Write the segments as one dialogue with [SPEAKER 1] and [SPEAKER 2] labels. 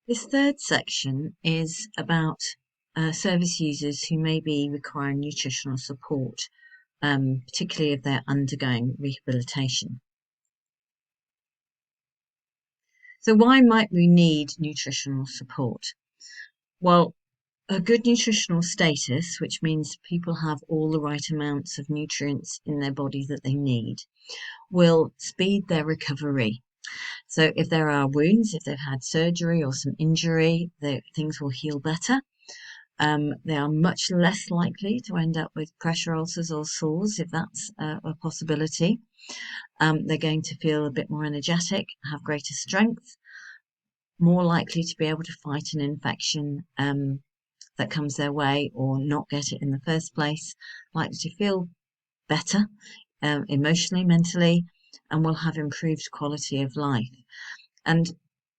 [SPEAKER 1] This third section is about service users who may be requiring nutritional support, particularly if they're undergoing rehabilitation. So why might we need nutritional support? Well, a good nutritional status, which means people have all the right amounts of nutrients in their body that they need, will speed their recovery. So if there are wounds, if they've had surgery or some injury, things will heal better. They are much less likely to end up with pressure ulcers or sores if that's a possibility. They're going to feel a bit more energetic, have greater strength, more likely to be able to fight an infection that comes their way or not get it in the first place, likely to feel better emotionally, mentally, and will have improved quality of life. And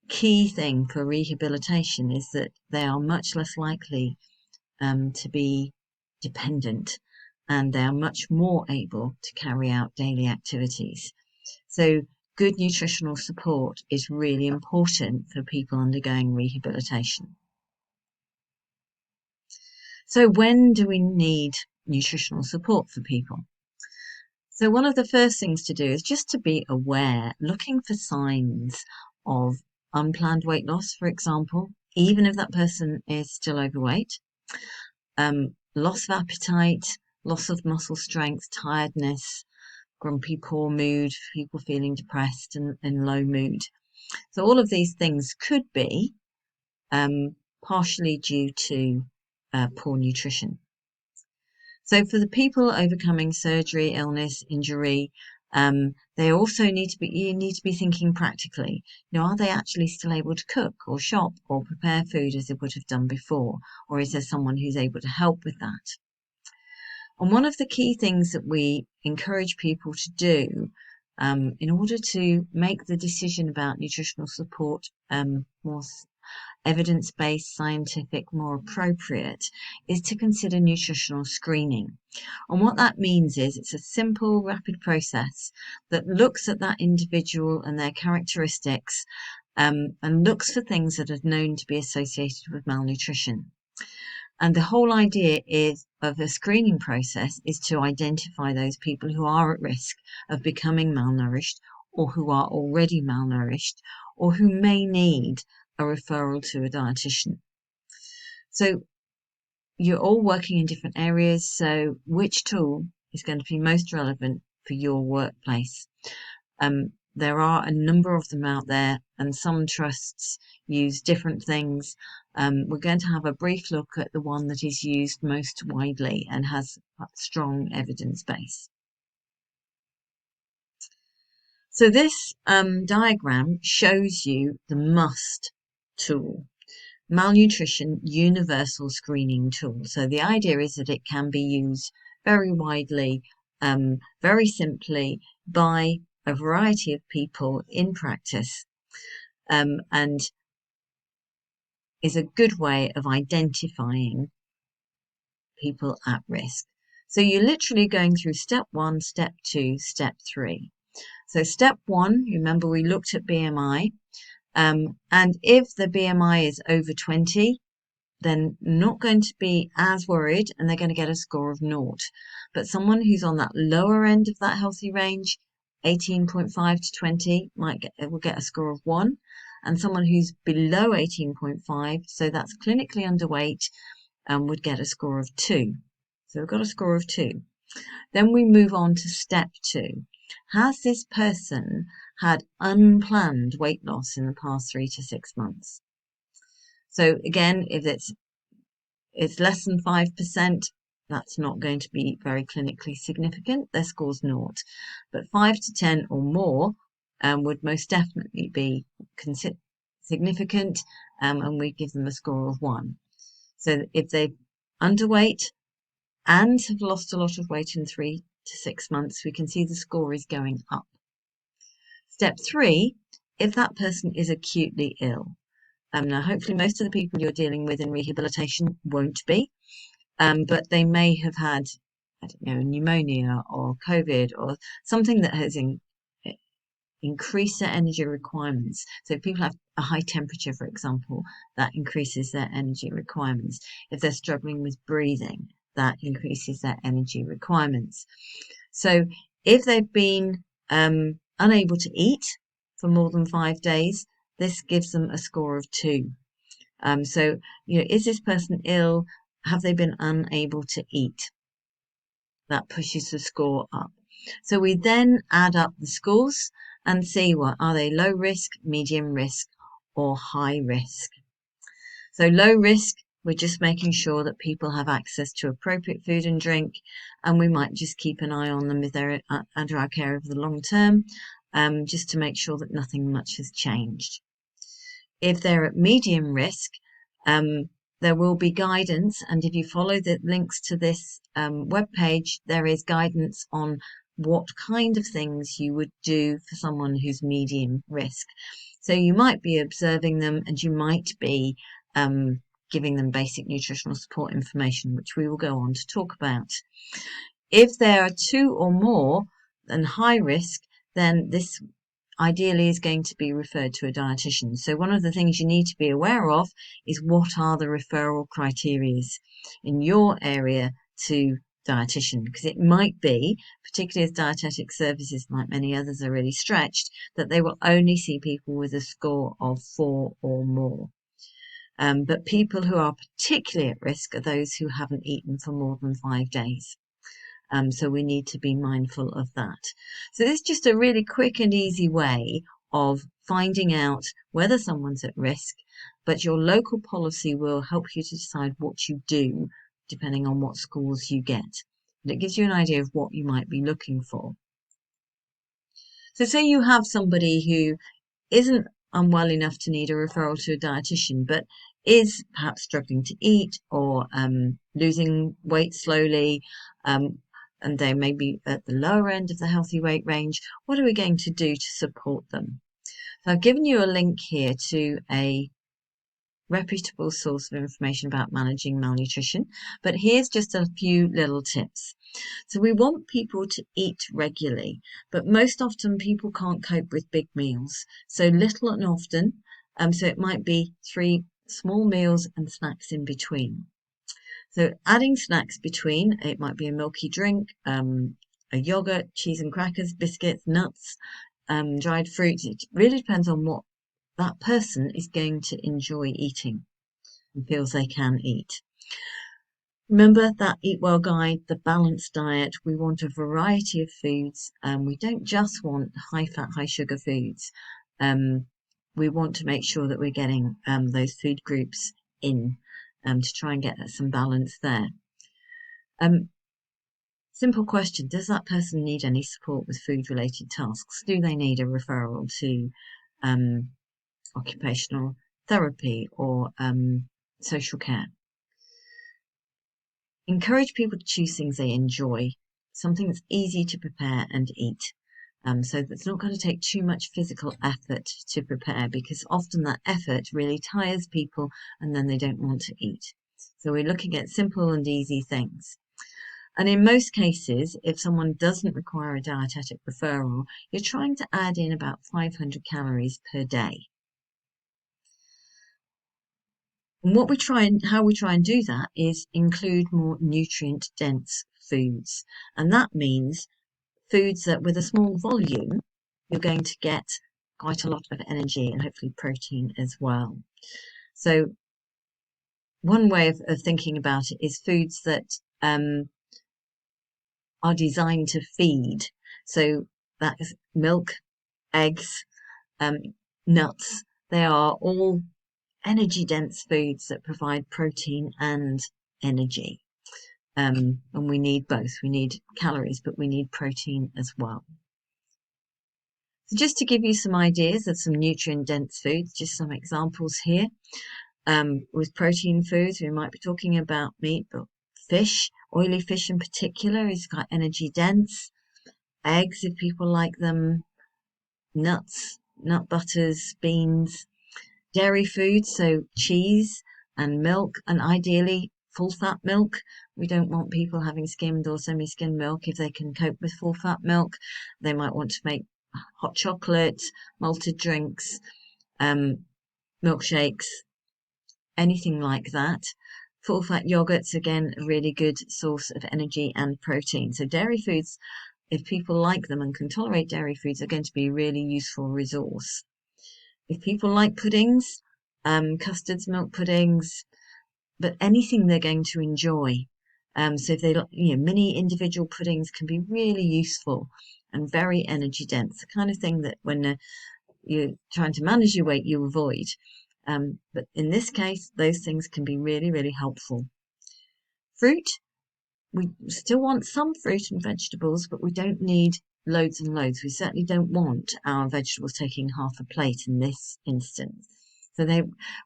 [SPEAKER 1] key thing for rehabilitation is that they are much less likely to be dependent, and they are much more able to carry out daily activities. So good nutritional support is really important for people undergoing rehabilitation. So when do we need nutritional support for people? So one of the first things to do is just to be aware, looking for signs of unplanned weight loss, for example, even if that person is still overweight, loss of appetite, loss of muscle strength, tiredness, grumpy, poor mood, people feeling depressed and low mood. So all of these things could be partially due to poor nutrition. So for the people overcoming surgery, illness, injury, they also need to be thinking practically. Are they actually still able to cook or shop or prepare food as they would have done before? Or is there someone who's able to help with that? And one of the key things that we encourage people to do in order to make the decision about nutritional support more evidence-based, scientific, more appropriate, is to consider nutritional screening. And what that means is it's a simple, rapid process that looks at that individual and their characteristics and looks for things that are known to be associated with malnutrition. And the whole idea of a screening process is to identify those people who are at risk of becoming malnourished or who are already malnourished or who may need a referral to a dietitian. So you're all working in different areas, so which tool is going to be most relevant for your workplace? There are a number of them out there, and some trusts use different things. We're going to have a brief look at the one that is used most widely and has a strong evidence base. So this diagram shows you the MUST tool, malnutrition universal screening tool. So the idea is that it can be used very widely, very simply by a variety of people in practice, and is a good way of identifying people at risk. So you're literally going through step 1, step 2, step 3. So step 1, remember we looked at BMI, and if the BMI is over 20, then not going to be as worried and they're going to get a score of 0. But someone who's on that lower end of that healthy range, 18.5 to 20, will get a score of 1. And someone who's below 18.5, so that's clinically underweight, would get a score of 2. So we've got a score of 2. Then we move on to step 2. Has this person had unplanned weight loss in the past 3 to 6 months? So again, if it's less than 5%, that's not going to be very clinically significant. Their score's 0. But 5 to 10 or more would most definitely be significant, and we give them a score of 1. So if they're underweight and have lost a lot of weight in 3 to 6 months, we can see the score is going up. Step 3, if that person is acutely ill. Now, hopefully most of the people you're dealing with in rehabilitation won't be, but they may have had, I don't know, pneumonia or COVID or something that has increase their energy requirements. So if people have a high temperature, for example, that increases their energy requirements. If they're struggling with breathing, that increases their energy requirements. So if they've been unable to eat for more than 5 days, this gives them a score of 2. So, is this person ill? Have they been unable to eat? That pushes the score up. So we then add up the scores and see are they low risk, medium risk, or high risk. So low risk, we're just making sure that people have access to appropriate food and drink, and we might just keep an eye on them if they're under our care over the long term, just to make sure that nothing much has changed. If they're at medium risk, there will be guidance, and if you follow the links to this webpage, there is guidance on what kind of things you would do for someone who's medium risk. So you might be observing them, and you might be giving them basic nutritional support information, which we will go on to talk about. If there are 2 or more than high risk, then this ideally is going to be referred to a dietitian. So one of the things you need to be aware of is what are the referral criteria in your area to dietitian, because it might be, particularly as dietetic services like many others are really stretched, that they will only see people with a score of 4 or more. But people who are particularly at risk are those who haven't eaten for more than 5 days. So we need to be mindful of that. So this is just a really quick and easy way of finding out whether someone's at risk, but your local policy will help you to decide what you do depending on what scores you get. And it gives you an idea of what you might be looking for. So say you have somebody who isn't unwell enough to need a referral to a dietitian, but is perhaps struggling to eat or losing weight slowly, and they may be at the lower end of the healthy weight range. What are we going to do to support them? So I've given you a link here to a reputable source of information about managing malnutrition, but here's just a few little tips. So we want people to eat regularly, but most often people can't cope with big meals. So little and often, so it might be 3 small meals and snacks in between. So adding snacks between, it might be a milky drink, a yogurt, cheese and crackers, biscuits, nuts, dried fruits. It really depends on what that person is going to enjoy eating and feels they can eat. Remember that Eat Well guide, the balanced diet. We want a variety of foods. We don't just want high fat, high sugar foods. We want to make sure that we're getting those food groups in to try and get some balance there. Simple question, does that person need any support with food related tasks? Do they need a referral to occupational therapy or social care? Encourage people to choose things they enjoy, something that's easy to prepare and eat. So that's not going to take too much physical effort to prepare, because often that effort really tires people and then they don't want to eat. So we're looking at simple and easy things. And in most cases, if someone doesn't require a dietetic referral, you're trying to add in about 500 calories per day. And how we try and do that is include more nutrient dense foods. And that means foods that with a small volume, you're going to get quite a lot of energy and hopefully protein as well. So one way of thinking about it is foods that are designed to feed. So that is milk, eggs, nuts. They are all energy dense foods that provide protein and energy. And we need both. We need calories, but we need protein as well. So just to give you some ideas of some nutrient-dense foods, just some examples here. With protein foods, we might be talking about meat, but fish, oily fish in particular, is quite energy-dense. Eggs, if people like them. Nuts, nut butters, beans. Dairy foods, so cheese and milk, and ideally full-fat milk. We don't want people having skimmed or semi-skimmed milk. If they can cope with full-fat milk, they might want to make hot chocolate, malted drinks, milkshakes, anything like that. Full fat yogurts, again, a really good source of energy and protein. So dairy foods, if people like them and can tolerate dairy foods, are going to be a really useful resource. If people like puddings, custards, milk puddings, but anything they're going to enjoy. So if they, mini individual puddings can be really useful and very energy dense, the kind of thing that when you're trying to manage your weight, you avoid. But in this case, those things can be really, really helpful. Fruit, we still want some fruit and vegetables, but we don't need loads and loads. We certainly don't want our vegetables taking half a plate in this instance. So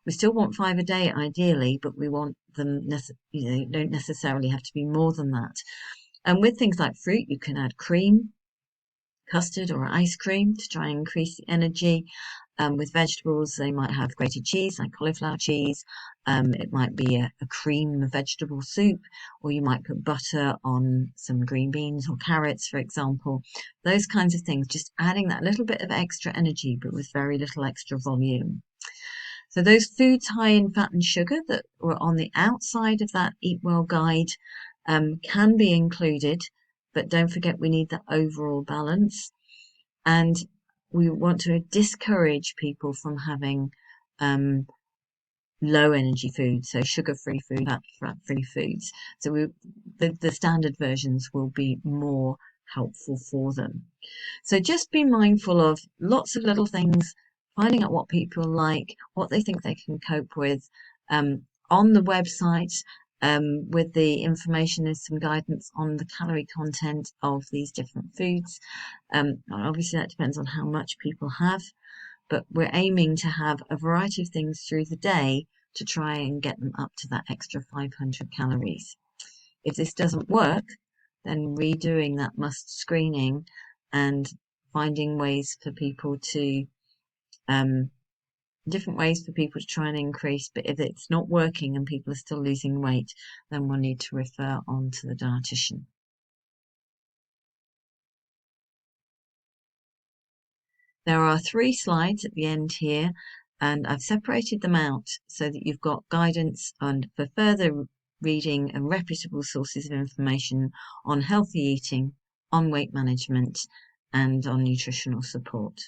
[SPEAKER 1] we still want 5 a day ideally, but we want them, don't necessarily have to be more than that. And with things like fruit, you can add cream, custard or ice cream to try and increase the energy. With vegetables, they might have grated cheese, like cauliflower cheese. It might be a cream vegetable soup, or you might put butter on some green beans or carrots, for example. Those kinds of things, just adding that little bit of extra energy, but with very little extra volume. So those foods high in fat and sugar that were on the outside of that Eat Well guide can be included, but don't forget we need the overall balance. And we want to discourage people from having low energy foods, so sugar-free food, fat-free foods. So the standard versions will be more helpful for them. So just be mindful of lots of little things, finding out what people like, what they think they can cope with. On the website, with the information, there's some guidance on the calorie content of these different foods. Obviously, that depends on how much people have, but we're aiming to have a variety of things through the day to try and get them up to that extra 500 calories. If this doesn't work, then redoing that must screening and finding ways for people to, different ways for people to try and increase. But if it's not working and people are still losing weight, then we'll need to refer on to the dietitian. There are 3 slides at the end here, and I've separated them out so that you've got guidance for further reading and reputable sources of information on healthy eating, on weight management, and on nutritional support.